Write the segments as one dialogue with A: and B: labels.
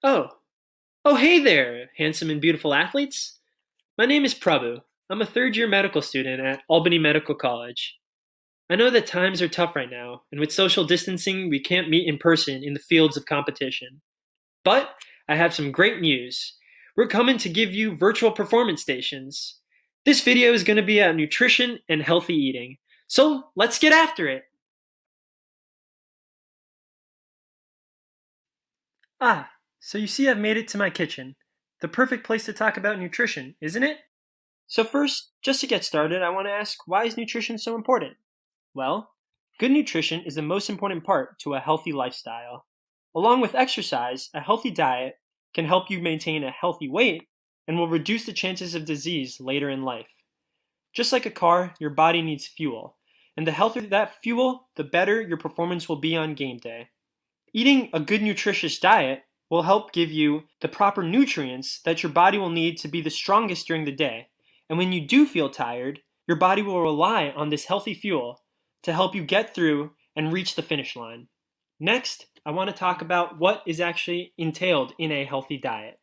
A: Oh, oh, hey there, handsome and beautiful athletes. My name is Prabhu. I'm a third year medical student at Albany Medical College. I know that times are tough right now, and with social distancing, we can't meet in person in the fields of competition. But I have some great news. We're coming to give you virtual performance stations. This video is going to be about nutrition and healthy eating. So let's get after it. Ah, so you see I've made it to my kitchen. The perfect place to talk about nutrition, isn't it? So first, just to get started, I want to ask, why is nutrition so important? Well, good nutrition is the most important part to a healthy lifestyle. Along with exercise, a healthy diet can help you maintain a healthy weight and will reduce the chances of disease later in life. Just like a car, your body needs fuel, and the healthier that fuel, the better your performance will be on game day. Eating a good nutritious diet will help give you the proper nutrients that your body will need to be the strongest during the day. And when you do feel tired, your body will rely on this healthy fuel to help you get through and reach the finish line. Next, I want to talk about what is actually entailed in a healthy diet.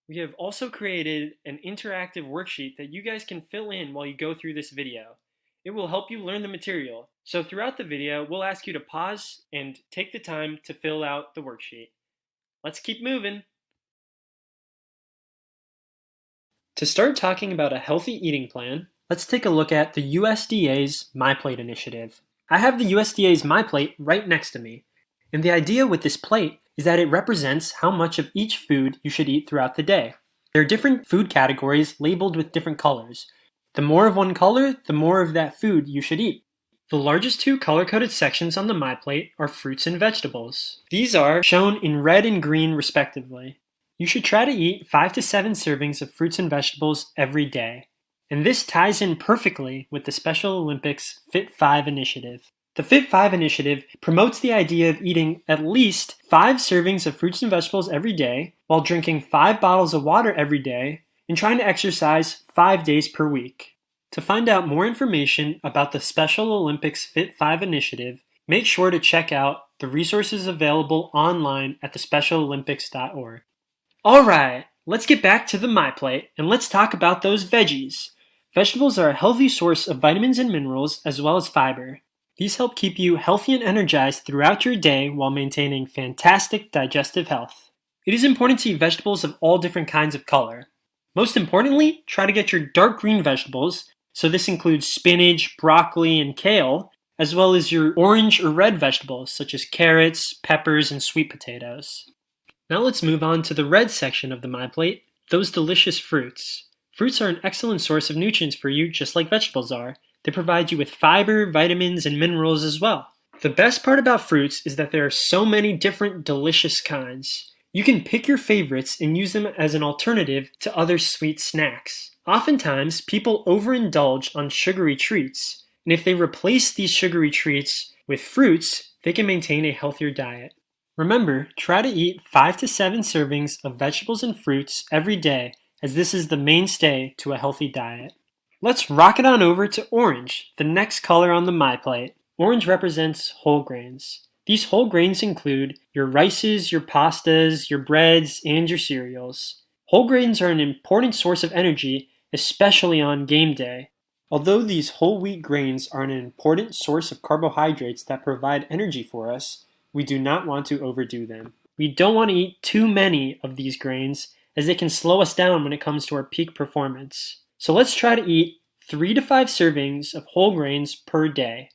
A: We have also created an interactive worksheet that you guys can fill in while you go through this video. It will help you learn the material. So throughout the video, we'll ask you to pause and take the time to fill out the worksheet. Let's keep moving. To start talking about a healthy eating plan, let's take a look at the USDA's MyPlate initiative. I have the USDA's MyPlate right next to me. And the idea with this plate is that it represents how much of each food you should eat throughout the day. There are different food categories labeled with different colors. The more of one color, the more of that food you should eat. The largest two color-coded sections on the MyPlate are fruits and vegetables. These are shown in red and green respectively. You should try to eat 5 to 7 servings of fruits and vegetables every day. And this ties in perfectly with the Special Olympics Fit 5 initiative. The Fit 5 initiative promotes the idea of eating at least 5 servings of fruits and vegetables every day while drinking 5 bottles of water every day and trying to exercise 5 days per week. To find out more information about the Special Olympics Fit 5 initiative, make sure to check out the resources available online at thespecialolympics.org. Alright, let's get back to the MyPlate and let's talk about those veggies. Vegetables are a healthy source of vitamins and minerals as well as fiber. These help keep you healthy and energized throughout your day while maintaining fantastic digestive health. It is important to eat vegetables of all different kinds of color. Most importantly, try to get your dark green vegetables, so this includes spinach, broccoli, and kale, as well as your orange or red vegetables such as carrots, peppers, and sweet potatoes. Now let's move on to the red section of the MyPlate, those delicious fruits. Fruits are an excellent source of nutrients for you just like vegetables are. They provide you with fiber, vitamins, and minerals as well. The best part about fruits is that there are so many different delicious kinds. You can pick your favorites and use them as an alternative to other sweet snacks. Oftentimes, people overindulge on sugary treats, and if they replace these sugary treats with fruits, they can maintain a healthier diet. Remember, try to eat 5 to 7 servings of vegetables and fruits every day, as this is the mainstay to a healthy diet. Let's rock it on over to orange, the next color on the MyPlate. Orange represents whole grains. These whole grains include your rices, your pastas, your breads, and your cereals. Whole grains are an important source of energy, especially on game day. Although these whole wheat grains are an important source of carbohydrates that provide energy for us, we do not want to overdo them. We don't want to eat too many of these grains, as they can slow us down when it comes to our peak performance. So let's try to eat 3 to 5 servings of whole grains per day.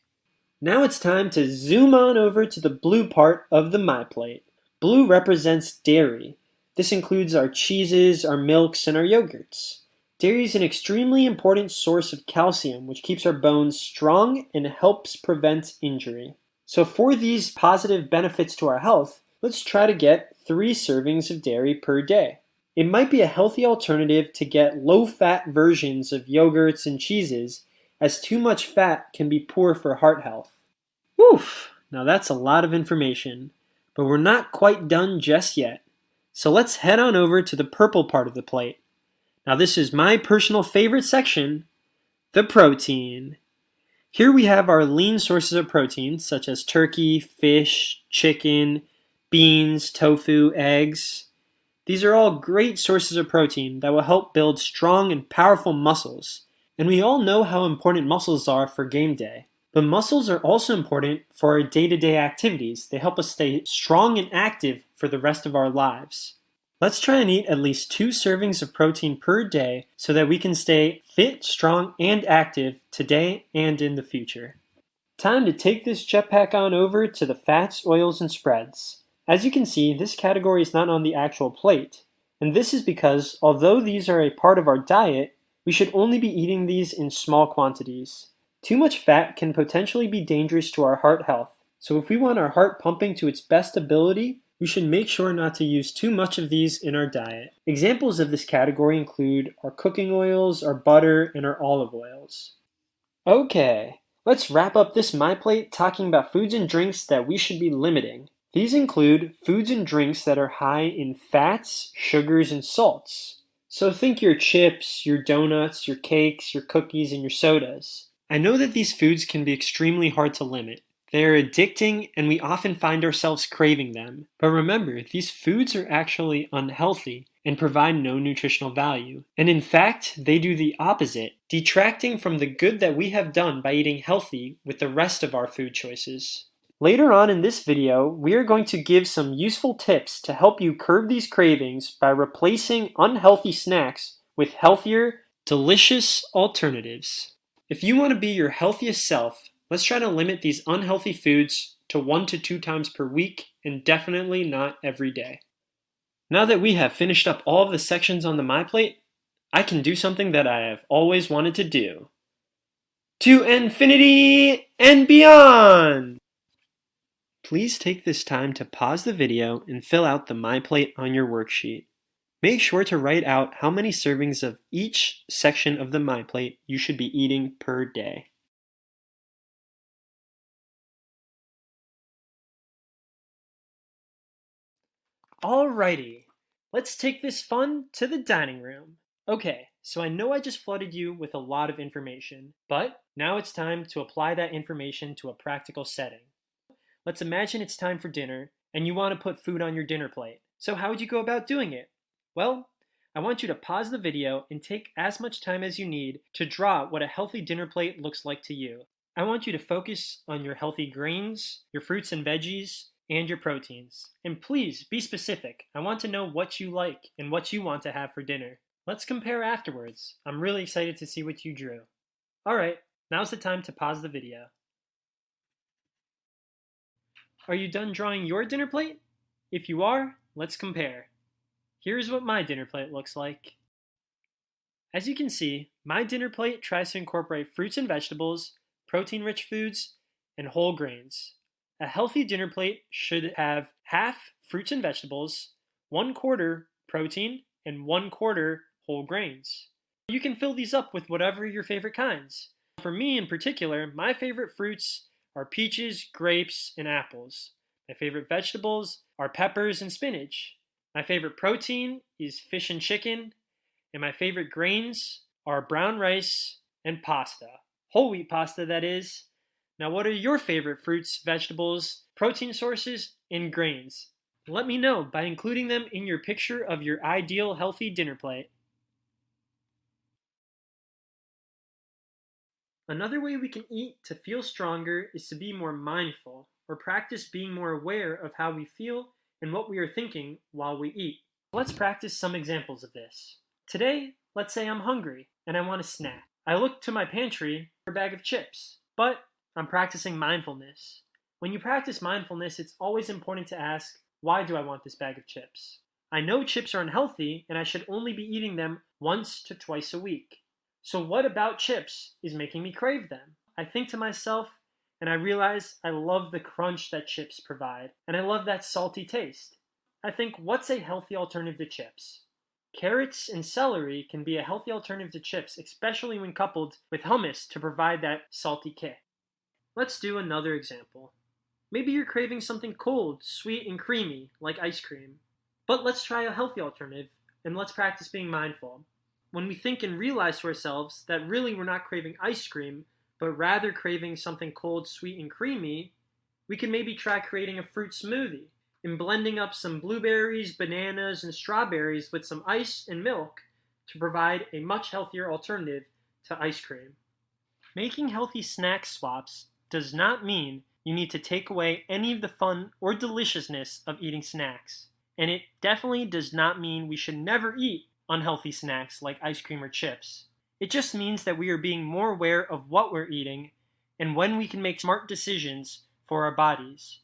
A: Now it's time to zoom on over to the blue part of the MyPlate. Blue represents dairy. This includes our cheeses, our milks, and our yogurts. Dairy is an extremely important source of calcium, which keeps our bones strong and helps prevent injury. So for these positive benefits to our health, let's try to get 3 servings of dairy per day. It might be a healthy alternative to get low-fat versions of yogurts and cheeses, as too much fat can be poor for heart health. Woof! Now that's a lot of information, but we're not quite done just yet. So let's head on over to the purple part of the plate. Now this is my personal favorite section, the protein. Here we have our lean sources of protein, such as turkey, fish, chicken, beans, tofu, eggs. These are all great sources of protein that will help build strong and powerful muscles. And we all know how important muscles are for game day. But muscles are also important for our day-to-day activities. They help us stay strong and active for the rest of our lives. Let's try and eat at least 2 servings of protein per day so that we can stay fit, strong, and active today and in the future. Time to take this jetpack on over to the fats, oils, and spreads. As you can see, this category is not on the actual plate. And this is because, although these are a part of our diet, we should only be eating these in small quantities. Too much fat can potentially be dangerous to our heart health. So if we want our heart pumping to its best ability, we should make sure not to use too much of these in our diet. Examples of this category include our cooking oils, our butter, and our olive oils. Okay. Let's wrap up this MyPlate talking about foods and drinks that we should be limiting. These include foods and drinks that are high in fats, sugars, and salts. So think your chips, your donuts, your cakes, your cookies, and your sodas. I know that these foods can be extremely hard to limit. They are addicting and we often find ourselves craving them. But remember, these foods are actually unhealthy and provide no nutritional value. And in fact, they do the opposite, detracting from the good that we have done by eating healthy with the rest of our food choices. Later on in this video, we are going to give some useful tips to help you curb these cravings by replacing unhealthy snacks with healthier, delicious alternatives. If you want to be your healthiest self, let's try to limit these unhealthy foods to 1 to 2 times per week and definitely not every day. Now that we have finished up all of the sections on the MyPlate, I can do something that I have always wanted to do. To infinity and beyond! Please take this time to pause the video and fill out the MyPlate on your worksheet. Make sure to write out how many servings of each section of the MyPlate you should be eating per day. Alrighty, let's take this fun to the dining room. Okay, so I know I just flooded you with a lot of information, but now it's time to apply that information to a practical setting. Let's imagine it's time for dinner and you want to put food on your dinner plate. So how would you go about doing it? Well, I want you to pause the video and take as much time as you need to draw what a healthy dinner plate looks like to you. I want you to focus on your healthy grains, your fruits and veggies, and your proteins. And please be specific. I want to know what you like and what you want to have for dinner. Let's compare afterwards. I'm really excited to see what you drew. Alright, now's the time to pause the video. Are you done drawing your dinner plate? If you are, let's compare. Here's what my dinner plate looks like. As you can see, my dinner plate tries to incorporate fruits and vegetables, protein-rich foods, and whole grains. A healthy dinner plate should have half fruits and vegetables, 1/4 protein, and 1/4 whole grains. You can fill these up with whatever your favorite kinds. For me in particular, my favorite fruits are peaches, grapes, and apples. My favorite vegetables are peppers and spinach. My favorite protein is fish and chicken, and my favorite grains are brown rice and pasta. Whole wheat pasta, that is. Now, what are your favorite fruits, vegetables, protein sources, and grains? Let me know by including them in your picture of your ideal healthy dinner plate. Another way we can eat to feel stronger is to be more mindful, or practice being more aware of how we feel and what we are thinking while we eat. Let's practice some examples of this. Today, let's say I'm hungry and I want a snack. I look to my pantry for a bag of chips, but I'm practicing mindfulness. When you practice mindfulness, it's always important to ask, why do I want this bag of chips? I know chips are unhealthy and I should only be eating them once to twice a week. So what about chips is making me crave them? I think to myself, and I realize I love the crunch that chips provide, and I love that salty taste. I think, what's a healthy alternative to chips? Carrots and celery can be a healthy alternative to chips, especially when coupled with hummus to provide that salty kick. Let's do another example. Maybe you're craving something cold, sweet, and creamy, like ice cream. But let's try a healthy alternative, and let's practice being mindful. When we think and realize to ourselves that really we're not craving ice cream, but rather craving something cold, sweet, and creamy, we can maybe try creating a fruit smoothie. in blending up some blueberries, bananas, and strawberries with some ice and milk to provide a much healthier alternative to ice cream. Making healthy snack swaps does not mean you need to take away any of the fun or deliciousness of eating snacks. And it definitely does not mean we should never eat unhealthy snacks like ice cream or chips. It just means that we are being more aware of what we're eating and when we can make smart decisions for our bodies.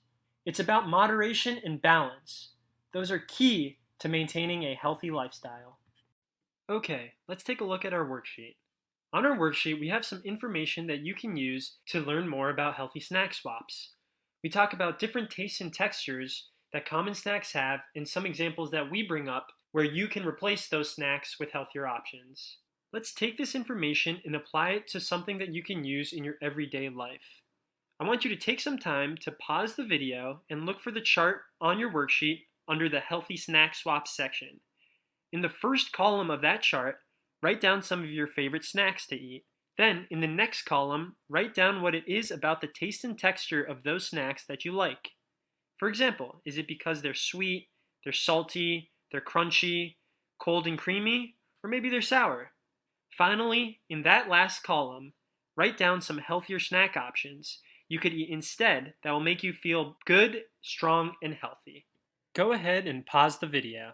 A: It's about moderation and balance. Those are key to maintaining a healthy lifestyle. Okay, let's take a look at our worksheet. On our worksheet, we have some information that you can use to learn more about healthy snack swaps. We talk about different tastes and textures that common snacks have and some examples that we bring up where you can replace those snacks with healthier options. Let's take this information and apply it to something that you can use in your everyday life. I want you to take some time to pause the video and look for the chart on your worksheet under the Healthy Snack Swaps section. In the first column of that chart, write down some of your favorite snacks to eat. Then, in the next column, write down what it is about the taste and texture of those snacks that you like. For example, is it because they're sweet, they're salty, they're crunchy, cold and creamy, or maybe they're sour? Finally, in that last column, write down some healthier snack options you could eat instead that will make you feel good, strong, and healthy. Go ahead and pause the video.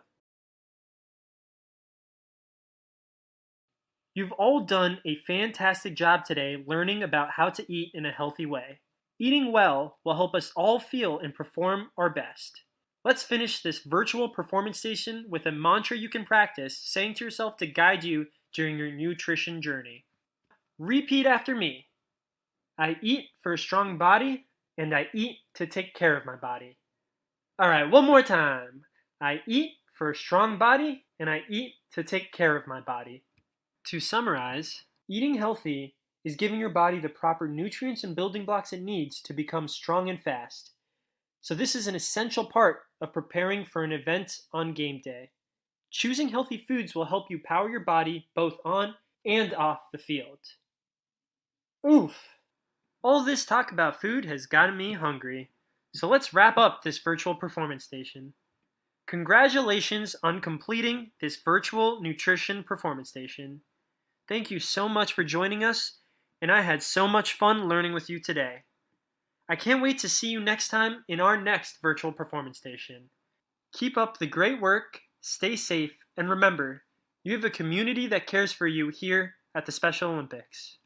A: You've all done a fantastic job today learning about how to eat in a healthy way. Eating well will help us all feel and perform our best. Let's finish this virtual performance station with a mantra you can practice saying to yourself to guide you during your nutrition journey. Repeat after me. I eat for a strong body, and I eat to take care of my body. All right, one more time. I eat for a strong body, and I eat to take care of my body. To summarize, eating healthy is giving your body the proper nutrients and building blocks it needs to become strong and fast. So this is an essential part of preparing for an event on game day. Choosing healthy foods will help you power your body both on and off the field. Oof! All this talk about food has gotten me hungry. So let's wrap up this virtual performance station. Congratulations on completing this virtual nutrition performance station. Thank you so much for joining us, and I had so much fun learning with you today. I can't wait to see you next time in our next virtual performance station. Keep up the great work, stay safe, and remember, you have a community that cares for you here at the Special Olympics.